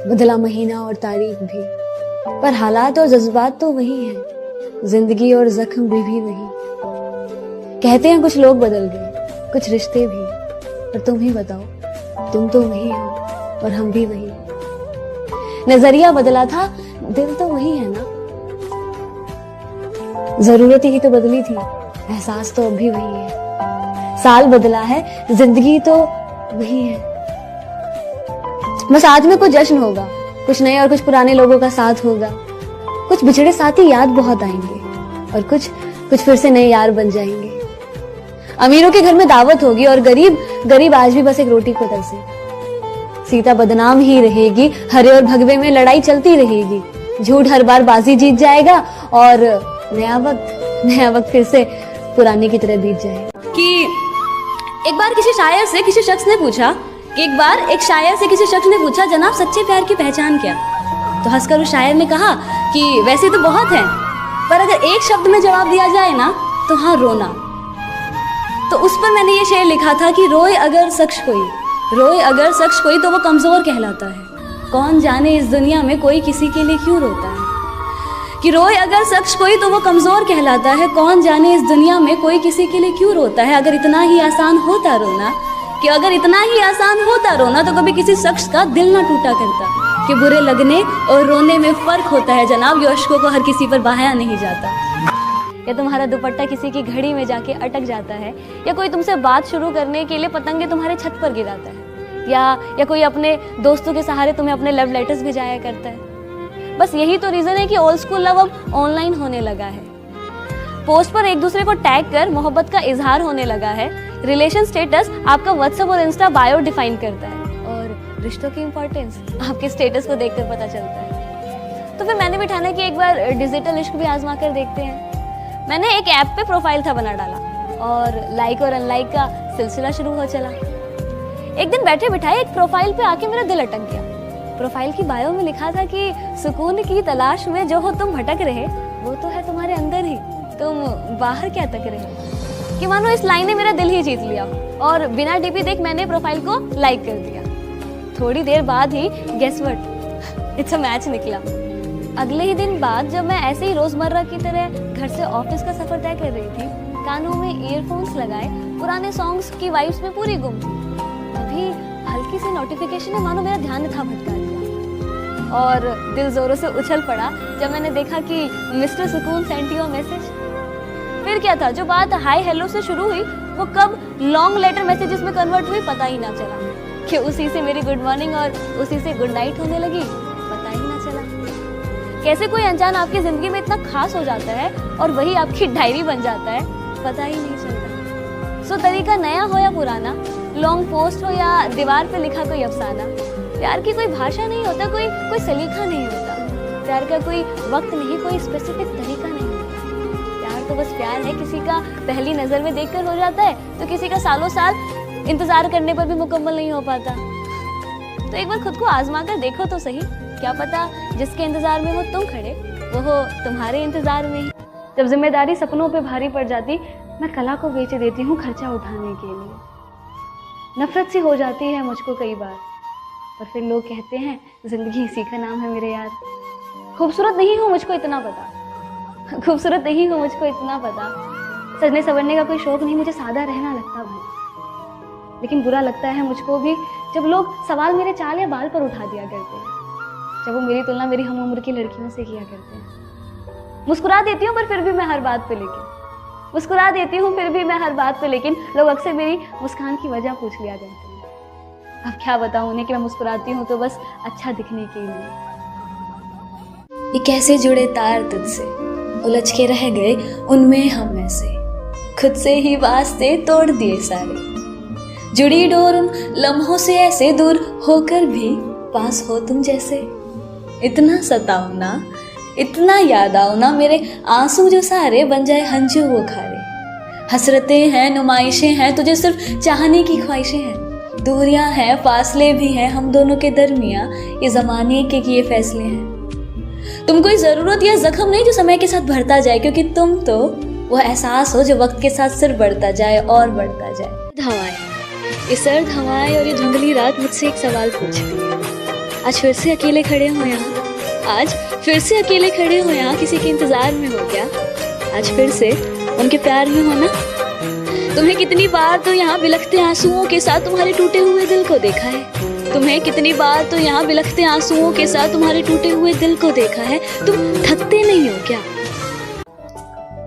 बदला महीना और तारीख भी, पर हालात और जज्बात तो वही हैं, जिंदगी और जख्म भी वही। कहते हैं कुछ लोग बदल गए, कुछ रिश्ते भी, पर तुम ही बताओ, तुम तो वही हो और हम भी वही। नजरिया बदला था, दिल तो वही है ना। जरूरत ही तो बदली थी, एहसास तो अब भी वही है। साल बदला है, जिंदगी तो वही है। बस आज में कुछ जश्न होगा, कुछ नए और कुछ पुराने लोगों का साथ होगा। कुछ बिछड़े साथी याद बहुत आएंगे और कुछ फिर से नए यार बन जाएंगे। अमीरों के घर में दावत होगी और गरीब आज भी बस एक रोटी को तरसे। सीता बदनाम ही रहेगी, हरे और भगवे में लड़ाई चलती रहेगी। झूठ हर बार बाजी जीत जाएगा और नया वक्त फिर से पुराने की तरह बीत जाएगा। कि एक बार किसी शख्स ने पूछा जनाब सच्चे प्यार की पहचान क्या? तो हंसकर उस शायर ने कहा कि वैसे तो बहुत है, पर अगर एक शब्द में जवाब दिया जाए ना तो हाँ, रोना। तो उस पर मैंने ये शेर लिखा था कि रोए अगर शख्स कोई तो वो कमजोर कहलाता है। कौन जाने इस दुनिया में कोई किसी के लिए क्यों रोता है। कि रोए अगर शख्स कोई तो वो कमजोर कहलाता है। कौन जाने इस दुनिया में कोई किसी के लिए क्यों रोता है। अगर इतना ही आसान होता रोना तो कभी किसी शख्स का दिल ना टूटा करता। कि बुरे लगने और रोने में फर्क होता है जनाब, ये अश्कों को हर किसी पर बहाया नहीं जाता। या तुम्हारा दुपट्टा किसी की घड़ी में जाके अटक जाता है, या कोई तुमसे बात शुरू करने के लिए पतंगे तुम्हारे छत पर गिराता है, या कोई अपने दोस्तों के सहारे तुम्हें अपने लव लेटर्स भिजाया करता है। बस यही तो रीजन है कि ओल्ड स्कूल लव अब ऑनलाइन होने लगा है। पोस्ट पर एक दूसरे को टैग कर मोहब्बत का इजहार होने लगा है। रिलेशन स्टेटस आपका व्हाट्सएप और इंस्टा बायो डिफाइन करता है, और रिश्तों की इंपॉर्टेंस आपके स्टेटस को देखकर पता चलता है। तो फिर मैंने भी ठाना कि एक बार डिजिटल इश्क भी आजमा कर देखते हैं। मैंने एक ऐप पे प्रोफाइल था बना डाला और लाइक और अनलाइक का सिलसिला शुरू हो चला। एक दिन बैठे बिठाए एक प्रोफाइल पे आके मेरा दिल अटक गया। प्रोफाइल की बायो में लिखा था कि सुकून की तलाश में जो हो तुम भटक रहे, वो तो है तुम्हारे अंदर ही, तुम बाहर क्या तक रहे। कि मानो इस लाइन ने मेरा दिल ही जीत लिया और बिना डीपी देख मैंने प्रोफाइल को लाइक कर दिया। थोड़ी देर बाद ही guess what, it's a match निकला। अगले ही दिन बाद जब मैं ऐसे ही रोजमर्रा की तरह घर से ऑफिस का सफर तय कर रही थी, कानों में ईयरफोन्स लगाए पुराने सॉन्ग्स की वाइब्स में पूरी गुम थी, तभी हल्की सी नोटिफिकेशन ने मानो मेरा ध्यान था भटका दिया और दिल जोरों से उछल पड़ा जब मैंने देखा कि मिस्टर सुकून सेंट योर मैसेज। फिर क्या था, जो बात हाय हेलो से शुरू हुई वो कब लॉन्ग लेटर मैसेजेस में कन्वर्ट हुई पता ही ना चला। कि उसी से मेरी गुड मॉर्निंग और उसी से गुड नाइट होने लगी, पता ही ना चला। कैसे कोई अनजान आपकी जिंदगी में इतना खास हो जाता है और वही आपकी डायरी बन जाता है, पता ही नहीं चलता। सो तरीका नया हो या पुराना, लॉन्ग पोस्ट हो या दीवार पे लिखा कोई अफसाना, प्यार की कोई भाषा नहीं होता, कोई सलीका नहीं होता। प्यार का कोई वक्त नहीं, कोई स्पेसिफिक तरीका नहीं होता। प्यार तो बस प्यार है, किसी का पहली नजर में देखकर हो जाता है तो किसी का सालों साल इंतजार करने पर भी मुकम्मल नहीं हो पाता। तो एक बार खुद को आजमा कर देखो तो सही, क्या पता जिसके इंतजार में हो तुम खड़े, वो हो तुम्हारे इंतजार में ही। जब जिम्मेदारी सपनों पे भारी पड़ जाती, मैं कला को बेच देती हूँ खर्चा उठाने के लिए। नफरत सी हो जाती है मुझको कई बार, पर फिर लोग कहते हैं जिंदगी इसी का नाम है मेरे यार। खूबसूरत नहीं हूँ मुझको इतना पता, सजने संवरने का कोई शौक नहीं, मुझे सादा रहना लगता भला। लेकिन बुरा लगता है मुझको भी जब लोग सवाल मेरे चाल या बाल पर उठा दिया करते हैं, जब वो मेरी तुलना मेरी हम उम्र की लड़कियों से किया करते हैं। मुस्कुरा देती हूँ फिर भी मैं हर बात पे लेकिन लोग अक्सर मेरी मुस्कान की वजह पूछ लिया करते हैं। अब क्या बताऊँ उन्हें कि मैं मुस्कुराती हूँ तो बस अच्छा दिखने के लिए। ये कैसे जुड़े तार तुझसे, उलझ के रह गए उनमें हम ऐसे, खुद से ही वास्ते तोड़ दिए सारे। जुड़ी डोर उन लम्हों से ऐसे दूर होकर भी पास हो तुम जैसे। इतना सताओ ना, इतना याद आओ ना, मेरे आंसू जो सारे बन जाए हंजू वो खारे। हसरतें हैं, नुमाइशें हैं, तुझे सिर्फ चाहने की ख्वाहिशें हैं। दूरियां हैं, फासले भी हैं हम दोनों के दरमियां, ये जमाने के किए फैसले हैं। तुम कोई जरूरत या जख्म नहीं जो समय के साथ भरता जाए, क्योंकि तुम तो वो एहसास हो जो वक्त के साथ सिर्फ बढ़ता जाए और बढ़ता जाए। हवाएं, ये सर्द हवाएं और ये धुंधली रात मुझसे एक सवाल पूछती है। आज फिर से अकेले खड़े हो यहाँ, आज फिर से अकेले खड़े हो यहाँ, किसी के इंतजार में हो क्या? आज फिर से उनके प्यार में हो ना? तुम्हें कितनी बार तो यहाँ बिलखते आंसुओं के साथ तुम्हारे टूटे हुए दिल को देखा है। तुम्हें कितनी बार तो यहाँ बिलखते आंसुओं के साथ तुम्हारे टूटे हुए दिल को देखा है। तुम थकते नहीं हो क्या?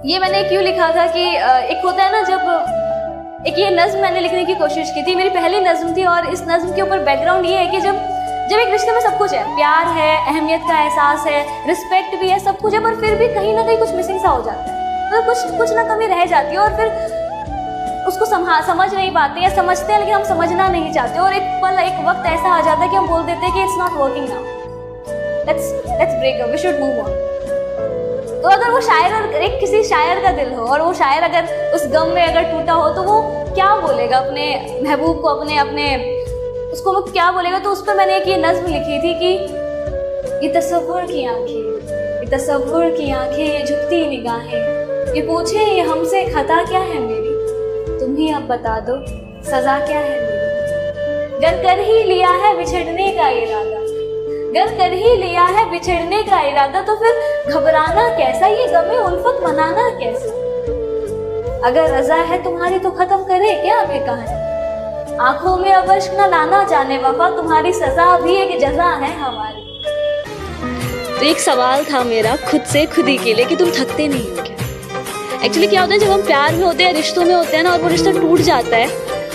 ये मैंने क्यों लिखा था कि एक होता है ना, जब एक ये नज्म मैंने लिखने की कोशिश की थी, मेरी पहली नज्म थी, और इस नज्म के ऊपर बैकग्राउंड ये है कि जब एक रिश्ते में सब कुछ है, प्यार है, अहमियत का एहसास है, रिस्पेक्ट भी है, सब कुछ है, पर फिर भी कहीं ना कहीं कुछ मिसिंग सा हो जाता है, तो कुछ ना कमी रह जाती है, और फिर उसको समझ नहीं पाते, या समझते हैं लेकिन हम समझना नहीं चाहते, और एक वक्त ऐसा आ जाता है कि हम बोल देते हैं कि it's not working now, let's break up, we should move on. तो अगर वो शायर, एक किसी शायर का दिल हो, और वो शायर अगर उस गम में अगर टूटा हो, तो वो क्या बोलेगा अपने महबूब को, अपने उसको वो क्या बोलेगा? तो उस पर मैंने एक ये नज्म लिखी थी कि ये तसव्वुर की आंखें, ये तसव्वुर की आंखें, ये झुकती निगाहें, ये पूछे ये हमसे खता क्या है मेरी, तुम ही अब बता दो सजा क्या है मेरी। गर कर ही लिया है बिछड़ने का इरादा, गर कर ही लिया है बिछड़ने का इरादा, तो फिर घबराना कैसा, ये गमे उल्फत मनाना कैसा? अगर रजा है तुम्हारी तो खत्म करे क्या अभी कहानी, आंखों में अब अश्क न लाना जाने वफा, तुम्हारी सजा भी एक जजा है हमारी। तो एक सवाल था मेरा खुद से खुद ही के लिए कि तुम थकते नहीं हो क्या? एक्चुअली क्या होता है, जब हम प्यार में होते हैं, रिश्तों में होते हैं ना, और वो रिश्ता टूट जाता है,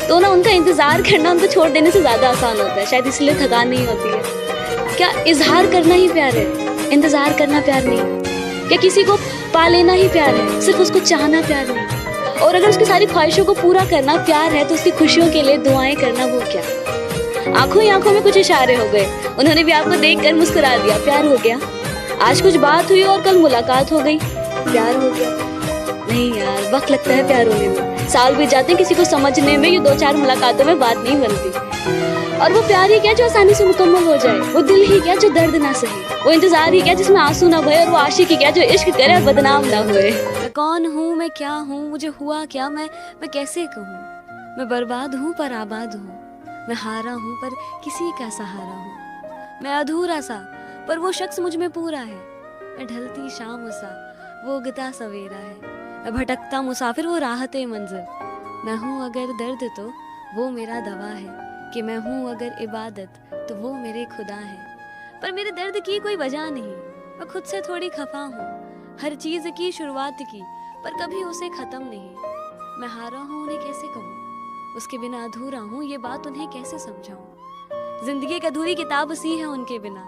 तो ना उनका इंतजार करना उनको छोड़ देने से ज्यादा आसान होता है, शायद इसलिए थकान नहीं होती है। क्या इजहार करना ही प्यार है? इंतजार करना प्यार नहीं? क्या किसी को पा लेना ही प्यार है? सिर्फ उसको चाहना प्यार नहीं? और अगर उसकी सारी ख्वाहिशों को पूरा करना प्यार है, तो उसकी खुशियों के लिए दुआएं करना वो क्या? आंखों ही आंखों में कुछ इशारे हो गए, उन्होंने भी आपको देखकर मुस्कुरा दिया, प्यार हो गया। आज कुछ बात हुई और कल मुलाकात हो गई, प्यार हो गया। नहीं यार, वक्त लगता है प्यार होने में, साल बीत जाते हैं किसी को समझने में, ये 2-4 मुलाकातों में बात नहीं बनती। और वो प्यार ही क्या जो आसानी से मुकम्मल हो जाए, वो दिल ही क्या जो दर्द ना सहे, वो इंतजार ही क्या जिसमें आंसू ना बहे, और वो आशिक ही क्या जो इश्क करे और बदनाम ना हुए। मैं कौन हूँ, मैं क्या हूँ, मुझे हुआ क्या, मैं कैसे कहूँ, मैं बर्बाद हूँ पर आबाद हूँ, मैं हारा हूँ पर किसी का सहारा हूँ, मैं अधूरा सा पर वो शख्स मुझ में पूरा है, मैं ढलती शाम सा वो उगता सवेरा है, मैं भटकता मुसाफिर वो राहते मंजिल, मैं हूँ अगर दर्द तो वो मेरा दवा है, कि मैं हूँ अगर इबादत तो वो मेरे खुदा है। पर मेरे दर्द की कोई वजह नहीं, मैं खुद से थोड़ी खफा हूँ, हर चीज़ की शुरुआत की पर कभी उसे ख़त्म नहीं, मैं हारा हूँ उन्हें कैसे कहूँ, उसके बिना अधूरा हूँ ये बात उन्हें कैसे समझाऊँ, जिंदगी एक अधूरी किताब सी है उनके बिना,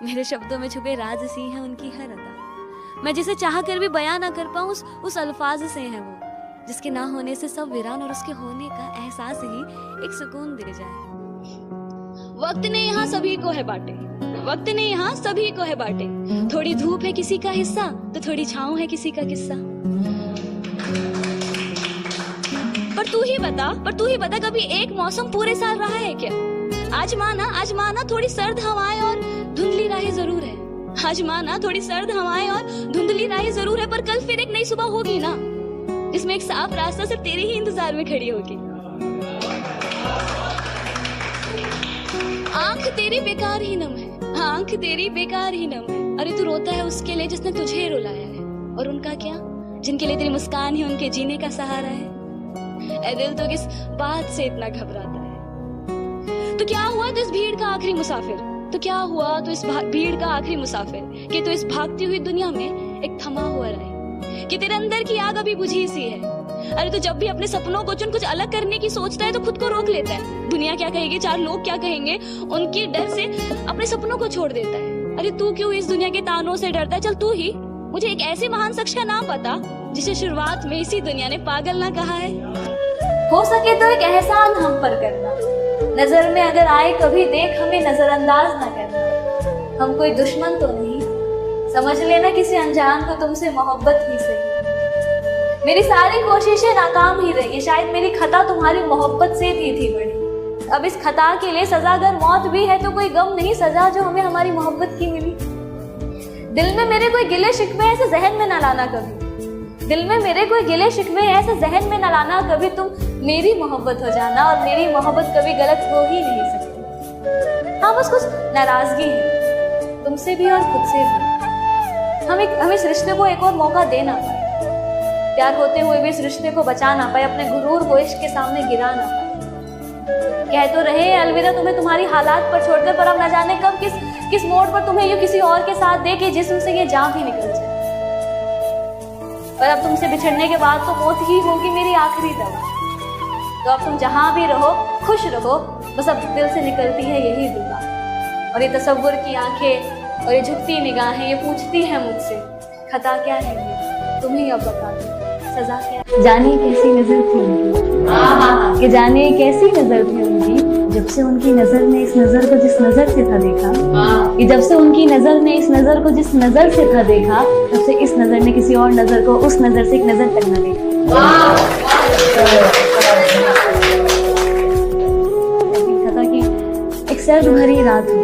मेरे शब्दों में छुपे राज सी है उनकी हर अदा, मैं जिसे चाह कर भी बयां ना कर पाऊँ उस अल्फाज से है वो, जिसके ना होने से सब वीरान और उसके होने का एहसास ही एक सुकून दे जाए। वक्त ने यहाँ सभी को है बांटे, वक्त ने यहाँ सभी को है बांटे, थोड़ी धूप है किसी का हिस्सा तो थोड़ी छाँव है किसी का किस्सा। पर तू ही बता कभी एक मौसम पूरे साल रहा है क्या? आज माना थोड़ी सर्द हवाएं और धुंधली राहें जरूर है, आज माना थोड़ी सर्द हवाएं और धुंधली राहें जरूर है, पर कल फिर एक नई सुबह होगी ना, जिसमें एक साफ रास्ता सिर्फ तेरे ही इंतजार में खड़ी होगी। आंख तेरी बेकार ही नम है, आंख तेरी बेकार ही नम है, अरे तू रोता है उसके लिए जिसने तुझे रुलाया है, और उनका क्या जिनके लिए तेरी मुस्कान ही उनके जीने का सहारा है। ऐ दिल तो किस बात से इतना घबराता है? तो क्या हुआ तो इस भीड़ का आखिरी मुसाफिर, तो क्या हुआ तो इस भीड़ का आखिरी मुसाफिर, कि तो इस भागती हुई दुनिया में एक थमा हुआ रहे, कि तेरे अंदर की आग अभी बुझी सी है। अरे तो जब भी अपने सपनों को चुन कुछ अलग करने की सोचता है तो खुद को रोक लेता है, दुनिया क्या कहेगी, 4 लोग क्या कहेंगे, उनके डर से अपने सपनों को छोड़ देता है। अरे तू क्यों इस दुनिया के तानों से डरता है? चल तू ही, मुझे एक ऐसे महान शख्स का नाम पता जिसे शुरुआत में इसी दुनिया ने पागल ना कहा है। हो सके तो एक एहसान हम पर करना, नजर में अगर आए कभी देख हमें नजरअंदाज ना करना, हम कोई दुश्मन तो नहीं, समझ लेना किसी अनजान को तुमसे मोहब्बत ही सही। मेरी सारी कोशिशें नाकाम ही रही, शायद मेरी खता तुम्हारी मोहब्बत से दी थी बड़ी, अब इस खता के लिए सजा अगर मौत भी है तो कोई गम नहीं सजा जो हमें हमारी मोहब्बत की मिली। दिल में मेरे कोई गिले शिकवे ऐसे जहन में ना लाना कभी, दिल में मेरे कोई गिले शिकवे ऐसे जहन में ना लाना कभी, तुम मेरी मोहब्बत हो जाना और मेरी मोहब्बत कभी गलत हो ही नहीं सकती। हाँ, बस कुछ नाराजगी है तुमसे भी और खुद से भी। हम इस रिश्ते को एक और मौका दे ना पाए, प्यार होते हुए भी इस रिश्ते को बचा ना पाए, अपने गुरूर को इश्क के सामने गिरा ना पाए। कह तो रहे हैं अलविदा तुम्हें तुम्हारी हालात पर छोड़कर, पर अब ना जाने कब किस मोड़ पर तुम्हें यूं किसी और के साथ दे के जिस्म से ये जान भी निकल जाए। पर अब तुमसे बिछड़ने के बाद तो मौत ही होगी मेरी आखिरी दवा। तो अब तुम जहां भी रहो खुश रहो, बस अब दिल से निकलती है यही दुआ। और ये तसव्वुर की आंखें और ये झुकती निगाहें ये पूछती हैं मुझसे, खता क्या है ये तुम ही अब बता दो, सजा क्या। जानिए कैसी नजर थी उनकी, कि जानिए कैसी नजर थी उनकी, जब से उनकी नजर ने इस नजर को जिस नजर से था देखा, कि जब से उनकी नजर ने इस नजर को जिस नजर से था देखा, तब से इस नजर ने किसी और नजर को उस नजर से एक नजर तक न देखा। था कि एक सर्द भरी रात हो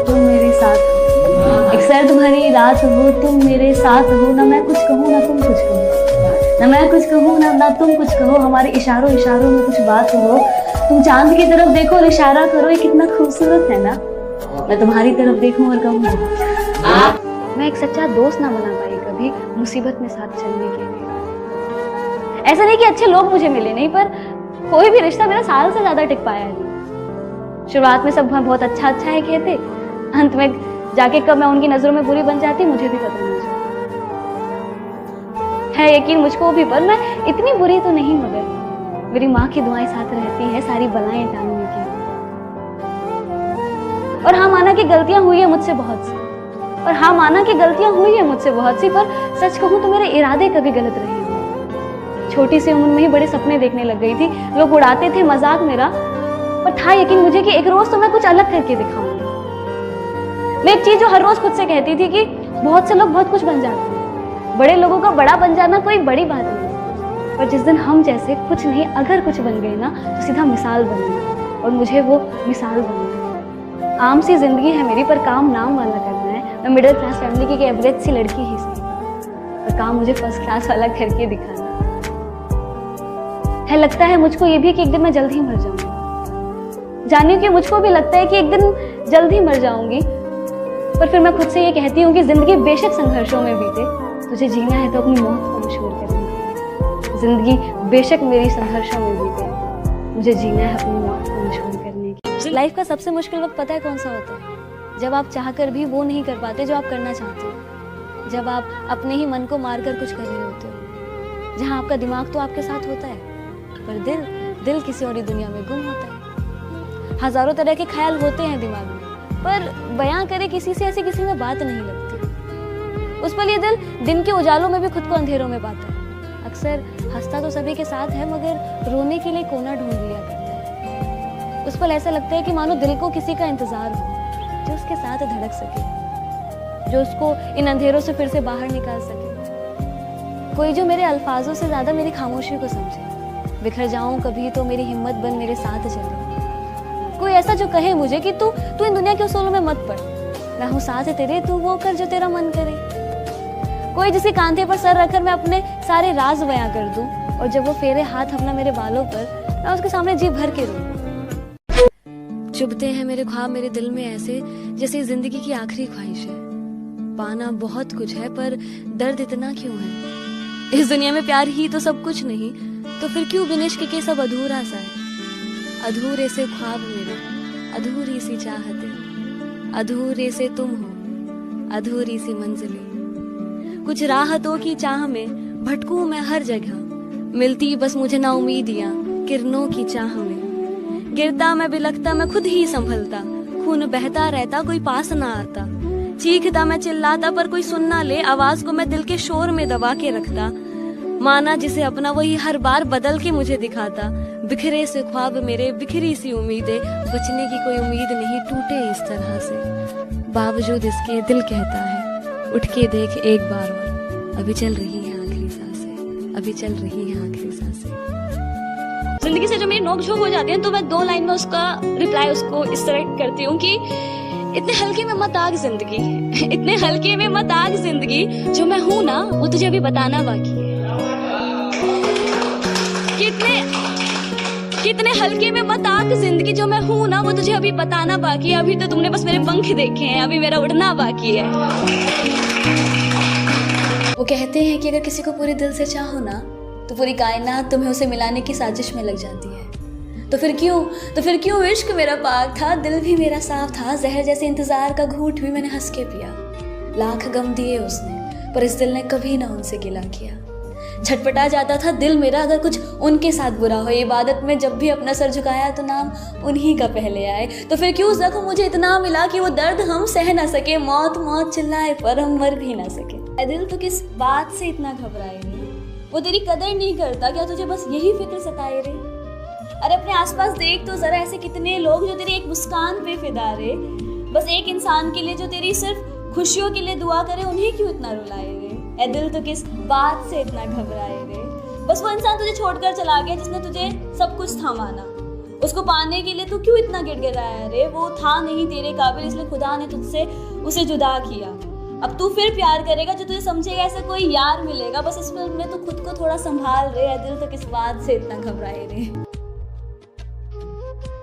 तुम मेरे साथ हो, एक सर्द भरी रात हो तुम मेरे साथ हो, ना मैं कुछ कहूँ ना तुम कुछ कहो, ना मैं कुछ कहूँ ना तुम कुछ कहो, हमारे इशारों इशारों में कुछ बात हो, तुम चांद की तरफ देखो और इशारा करो, ये कितना खूबसूरत है ना, मैं तुम्हारी तरफ देखूं और कहूँ। मैं एक सच्चा दोस्त ना बना पाई कभी मुसीबत में साथ चलने के लिए। ऐसा नहीं कि अच्छे लोग मुझे मिले नहीं, पर कोई भी रिश्ता मेरा साल से ज्यादा टिक पाया नहीं। शुरुआत में सब बहुत अच्छा है कहते, अंत में जाके कब मैं उनकी नजरों में बुरी बन जाती मुझे भी पता नहीं चलता। है यकीन मुझको भी, पर मैं इतनी बुरी तो नहीं, मगर मेरी माँ की दुआएं साथ रहती है सारी बलाएं टालने की। और हाँ माना कि गलतियां हुई है मुझसे बहुत सी, और हाँ माना कि गलतियां हुई है मुझसे बहुत सी, पर सच कहूं तो मेरे इरादे कभी गलत रहे। छोटी सी उम्र में ही बड़े सपने देखने लग गई थी, लोग उड़ाते थे मजाक मेरा, पर था यकीन मुझे कि एक रोज तो मैं कुछ अलग करके दिखाऊंगी। मैं एक चीज जो हर रोज खुद से कहती थी कि बहुत से लोग बहुत कुछ बन जाते हैं, बड़े लोगों का बड़ा बन जाना कोई बड़ी बात नहीं, पर जिस दिन हम जैसे कुछ नहीं अगर कुछ बन गए ना तो सीधा मिसाल बन गई, और मुझे वो मिसाल बन गई। आम सी जिंदगी है मेरी, पर काम नाम वाला करना है। मैं मिडिल क्लास फैमिली की एवरेज सी लड़की ही सी, पर काम मुझे फर्स्ट क्लास वाला करके दिखाना है। लगता है मुझको ये भी कि एक दिन मैं जल्द ही मर जाऊंगी, जानिए कि मुझको भी लगता है कि एक दिन जल्द ही मर जाऊंगी, पर फिर मैं खुद से ये कहती हूँ कि जिंदगी बेशक संघर्षों में बीते, तुझे जीना है तो अपनी मौत को मशहूर करने की। जिंदगी बेशक मेरी संघर्षों में बीते, मुझे जीना है अपनी मौत को मशहूर करने की। लाइफ का सबसे मुश्किल वक्त पता है कौन सा होता है? जब आप चाहकर भी वो नहीं कर पाते जो आप करना चाहते हो, जब आप अपने ही मन को मारकर कुछ कर रहे होते हो, जहाँ आपका दिमाग तो आपके साथ होता है पर दिल किसी और दुनिया में गुम होता है। हजारों तरह के ख्याल होते हैं दिमाग में, पर बयां करे किसी से ऐसी किसी में बात नहीं लगती। उस पल ये दिल दिन के उजालों में भी खुद को अंधेरों में पाता है। अक्सर हंसता तो सभी के साथ है, मगर रोने के लिए कोना ढूंढ लिया करता है। उस पल ऐसा लगता है कि मानो दिल को किसी का इंतजार हो जो उसके साथ धड़क सके, जो उसको इन अंधेरों से फिर से बाहर निकाल सके। कोई जो मेरे अल्फाजों से ज्यादा मेरी खामोशी को समझे। बिखर जाऊं कभी तो मेरी हिम्मत बन मेरे साथ चले। कोई ऐसा जो कहे मुझे कि तू इन दुनिया के उसूलों में मत पड़, मैं हूँ साथ तेरे, तू वो कर जो तेरा मन करे। कोई जिसके कांधे पर सर रखकर मैं अपने सारे राज बयां कर दूं, और जब वो फेरे हाथ अपना मेरे बालों पर, मैं उसके सामने जी भर के रोऊं। चुभते हैं मेरे ख्वाब मेरे दिल में ऐसे जैसे जिंदगी की आखिरी ख्वाहिश है। पाना बहुत कुछ है पर दर्द इतना क्यों है? इस दुनिया में प्यार ही तो सब कुछ नहीं, तो फिर क्यों बिन इश्क के सब अधूरा सा है? अधूरे से ख्वाब मेरे, अधूरी सी चाहते, अधूरे से तुम हो, अधूरी सी मंजिलें। कुछ राहतों की चाह में भटकूं मैं हर जगह, मिलती बस मुझे ना उम्मीदियां किरणों की चाह में। गिरता मैं बिलखता मैं खुद ही संभलता, खून बहता रहता कोई पास ना आता। चीखता मैं चिल्लाता पर कोई सुन ना ले, आवाज को मैं दिल के शोर में दबा के रखता। माना जिसे अपना वही हर बार बदल के मुझे दिखाता। बिखरे से ख्वाब मेरे, बिखरी सी उम्मीदें, बचने की कोई उम्मीद नहीं टूटे इस तरह से। बावजूद इसके दिल कहता है उठ के देख एक बार और, अभी चल रही है आखिरी सांसें, अभी चल रही है आखिरी सांसें। जिंदगी से जो मेरी नोकझोंक हो जाती है तो मैं 2 लाइन में उसका रिप्लाई उसको इस तरह करती हूँ कि इतने हल्के में मत आग जिंदगी, इतने हल्के में मत आग जिंदगी, जो मैं हूं ना वो तुझे अभी बताना बाकी है। कितने हल्के में बता कि जिंदगी जो मैं हूं ना वो तुझे अभी बताना बाकी है। अभी तो तुमने बस मेरे पंख देखे हैं, अभी मेरा उड़ना बाकी है। वो कहते हैं कि अगर किसी को पूरे दिल से चाहो ना तो पूरी कायनात तुम्हें उसे मिलाने की साजिश में लग जाती है। तो फिर क्यों इश्क मेरा पाक था, दिल भी मेरा साफ था, जहर जैसे इंतजार का घूंट भी मैंने हंस के पिया। लाख गम दिए उसने पर इस दिल ने कभी ना उनसे गिला किया। छटपटा जाता था दिल मेरा अगर कुछ उनके साथ बुरा हो। इबादत में जब भी अपना सर झुकाया तो नाम उन्हीं का पहले आए। तो फिर क्यों जख्म मुझे इतना मिला कि वो दर्द हम सह ना सके, मौत मौत चिल्लाए पर हम मर भी ना सके। ऐ दिल तो किस बात से इतना घबराए रे, वो तेरी कदर नहीं करता क्या, तुझे बस यही फिक्र सताए रे। अरे अपने आसपास देख तो जरा, ऐसे कितने लोग जो तेरी एक मुस्कान पे फिदा रे। बस एक इंसान के लिए जो तेरी सिर्फ खुशियों के लिए दुआ करे, उन्हें क्यों इतना रुलाए रे। ऐ दिल तो किस बात से इतना घबराए रे। बस वो इंसान तुझे छोड़कर चला गया जिसने तुझे सब कुछ था माना, उसको पाने के लिए तू क्यों इतना गिड़गिड़ाया रे। वो था नहीं तेरे काबिल, इसलिए खुदा ने तुझसे उसे जुदा किया। अब तू फिर प्यार करेगा जो तुझे समझेगा, ऐसा कोई यार मिलेगा। बस इसमें तू खुद को थोड़ा संभाल रे। ऐ दिल तो किस बात से इतना घबराए रे।